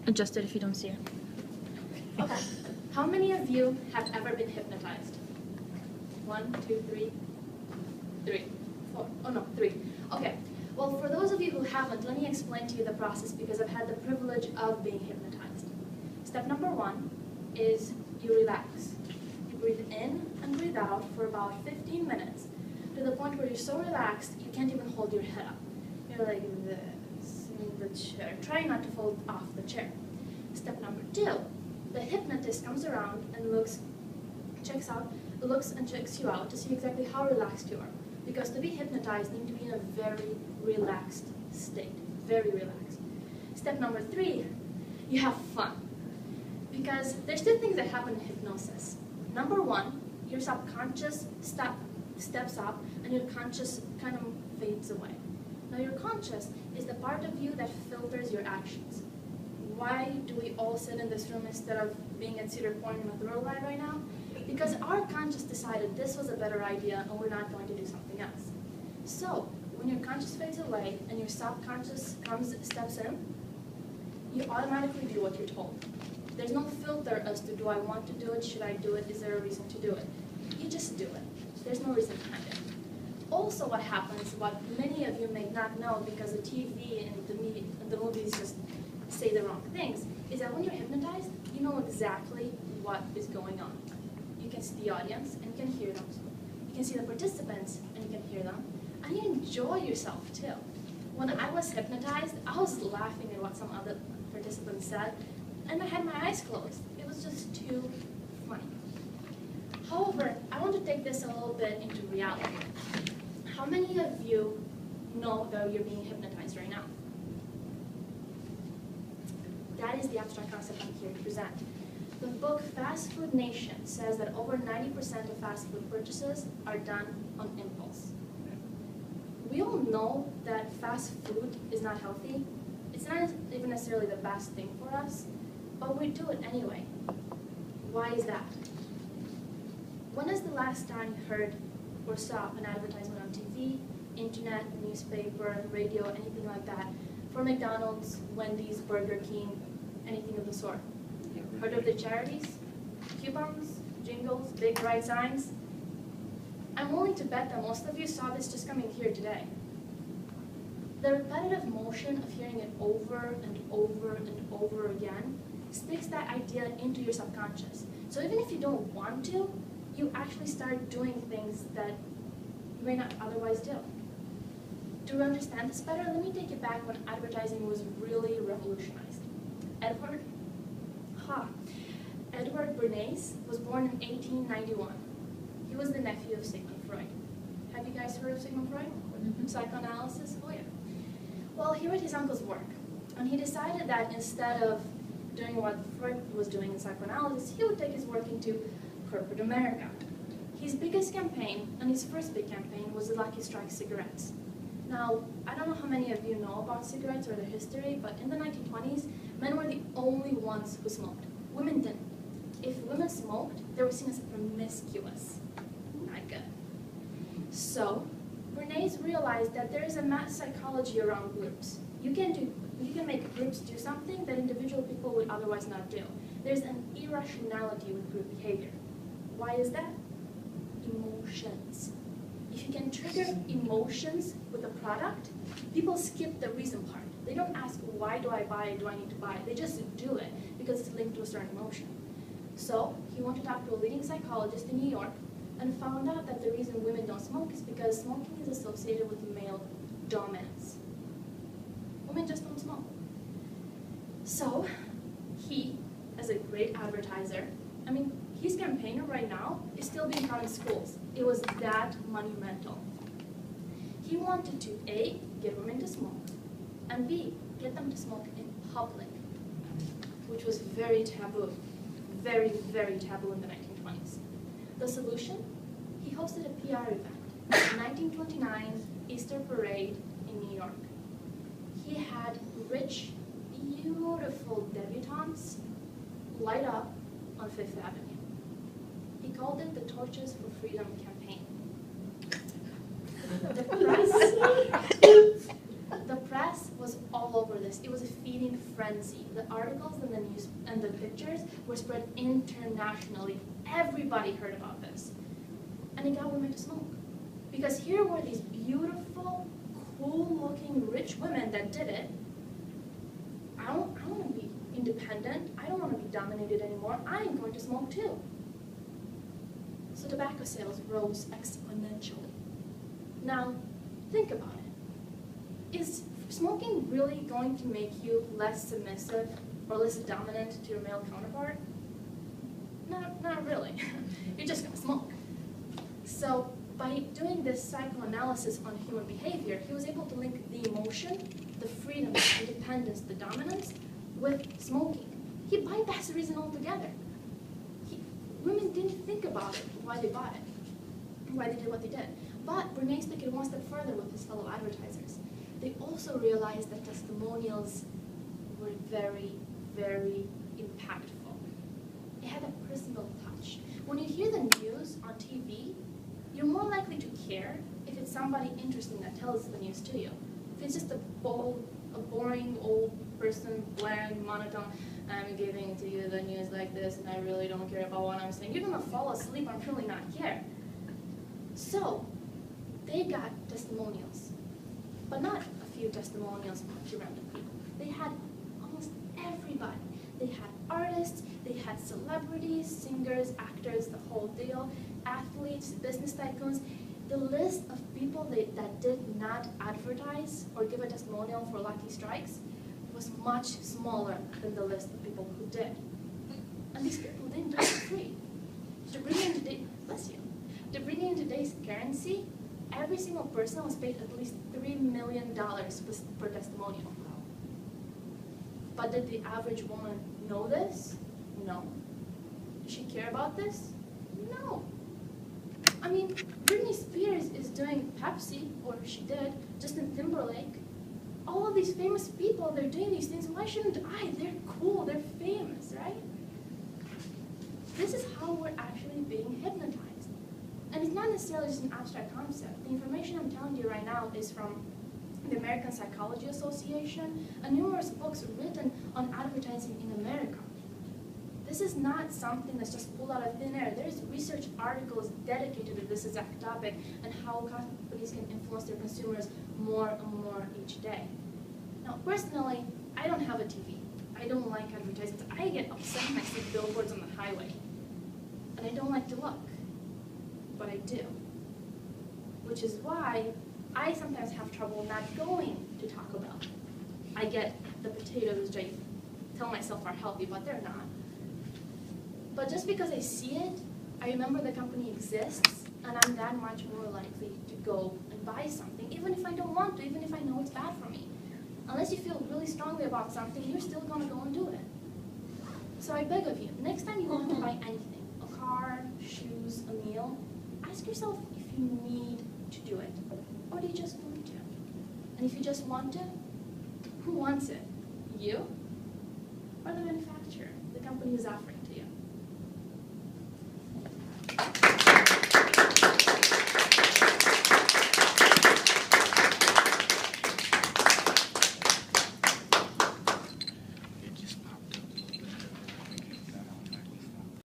adjust it if you don't see it. Okay. How many of you have ever been hypnotized? 1, 2, 3, 3, 4. Oh no, 3. Okay. Well, for those of you who haven't, let me explain to you the process because I've had the privilege of being hypnotized. Step number 1 is you relax. You breathe in and breathe out for about 15 minutes to the point where you're so relaxed you can't even hold your head up. You're like this in the chair. Try not to fall off the chair. Step number 2, the hypnotist comes around and looks and checks you out to see exactly how relaxed you are. Because to be hypnotized, you need to be in a very relaxed state, very relaxed. Step number 3, you have fun. Because there's 2 things that happen in hypnosis. Number 1, your subconscious steps up and your conscious kind of fades away. Now your conscious is the part of you that filters your actions. Why do we all sit in this room instead of being at Cedar Point in a thrill ride right now? Because our conscious decided this was a better idea and we're not going to do something else. So, when your conscious fades away and your subconscious steps in, you automatically do what you're told. There's no filter as to do I want to do it, should I do it, is there a reason to do it? You just do it. There's no reason behind it. Also what happens, what many of you may not know because the TV and the movies just say the wrong things, is that when you're hypnotized, you know exactly what is going on. You can see the audience and you can hear them. You can see the participants and you can hear them. And you enjoy yourself too. When I was hypnotized, I was laughing at what some other participants said and I had my eyes closed. It was just too funny. However, I want to take this a little bit into reality. How many of you know that you're being hypnotized right now? That is the abstract concept I'm here to present. The book Fast Food Nation says that over 90% of fast food purchases are done on impulse. We all know that fast food is not healthy. It's not even necessarily the best thing for us, but we do it anyway. Why is that? When is the last time you heard or saw an advertisement on TV, internet, newspaper, radio, anything like that, for McDonald's, Wendy's, Burger King, anything of the sort? Heard of the charities? Coupons, jingles, big bright signs? I'm willing to bet that most of you saw this just coming here today. The repetitive motion of hearing it over and over and over again sticks that idea into your subconscious. So even if you don't want to, you actually start doing things that you may not otherwise do. To understand this better, let me take you back when advertising was really revolutionized. Edward Bernays was born in 1891. He was the nephew of Sigmund Freud. Have you guys heard of Sigmund Freud? Mm-hmm. Psychoanalysis? Oh yeah. Well, he read his uncle's work, and he decided that instead of doing what Freud was doing in psychoanalysis, he would take his work into corporate America. His biggest campaign, and his first big campaign, was the Lucky Strike cigarettes. Now, I don't know how many of you know about cigarettes or their history, but in the 1920s, men were the only ones who smoked. Women didn't. If women smoked, they were seen as promiscuous. Not good. So, Bernays realized that there is a mass psychology around groups. You can make groups do something that individual people would otherwise not do. There's an irrationality with group behavior. Why is that? Emotions. If you can trigger emotions with a product, people skip the reason part. They don't ask, why do I buy it, do I need to buy it? They just do it because it's linked to a certain emotion. So he went to talk to a leading psychologist in New York and found out that the reason women don't smoke is because smoking is associated with male dominance. Women just don't smoke. So he, as a great advertiser, his campaign right now is still being taught in schools. It was that monumental. He wanted to A, get women to smoke, and B, get them to smoke in public, which was very taboo, very, very taboo in the 1920s. The solution? He hosted a PR event, the 1929 Easter Parade in New York. He had rich, beautiful debutantes light up on Fifth Avenue. He called it the Torches for Freedom campaign. The press was all over this. It was feeding frenzy. The articles and the news and the pictures were spread internationally. Everybody heard about this. And it got women to smoke. Because here were these beautiful, cool-looking, rich women that did it. I don't want to be independent. I don't want to be dominated anymore. I'm going to smoke too. So tobacco sales rose exponentially. Now, think about it. Is smoking really going to make you less submissive or less dominant to your male counterpart? Not really. You're just going to smoke. So by doing this psychoanalysis on human behavior, he was able to link the emotion, the freedom, the independence, the dominance with smoking. He bypassed the reason altogether. Women didn't think about it, why they bought it, why they did what they did. But Bernays took it one step further with his fellow advertisers. They also realized that testimonials were very, very impactful. It had a personal touch. When you hear the news on TV, you're more likely to care if it's somebody interesting that tells the news to you. If it's just a boring old person, bland, monotone, I'm giving to you the news like this and I really don't care about what I'm saying, you're gonna fall asleep and really not care. So, they got testimonials, but not a few testimonials from random people. They had almost everybody. They had artists, they had celebrities, singers, actors, the whole deal, athletes, business tycoons. The list of people that did not advertise or give a testimonial for Lucky Strikes was much smaller than the list of people who did. And these people didn't do it for free. To bring in today's currency, every single person was paid at least $3 million per testimonial. But did the average woman know this? No. Does she care about this? No. I mean, Britney Spears is doing Pepsi, or she did, Justin Timberlake. All of these famous people, they're doing these things. Why shouldn't I? They're cool, they're famous, right? This is how we're actually being hypnotized. And it's not necessarily just an abstract concept. The information I'm telling you right now is from the American Psychology Association and numerous books written on advertising in America. This is not something that's just pulled out of thin air. There's research articles dedicated to this exact topic and how companies can influence their consumers more and more each day. Now, personally, I don't have a TV. I don't like advertisements. I get upset when I see billboards on the highway. And I don't like to look. But I do. Which is why I sometimes have trouble not going to Taco Bell. I get the potatoes, which I tell myself are healthy, but they're not. But just because I see it, I remember the company exists, and I'm that much more likely to go and buy something, even if I don't want to, even if I know it's bad for me. Unless you feel really strongly about something, you're still going to go and do it. So I beg of you, next time you want to buy anything, a car, shoes, a meal, ask yourself if you need to do it, or do you just want to? And if you just want to, who wants it? You? Or the manufacturer, the company who's offering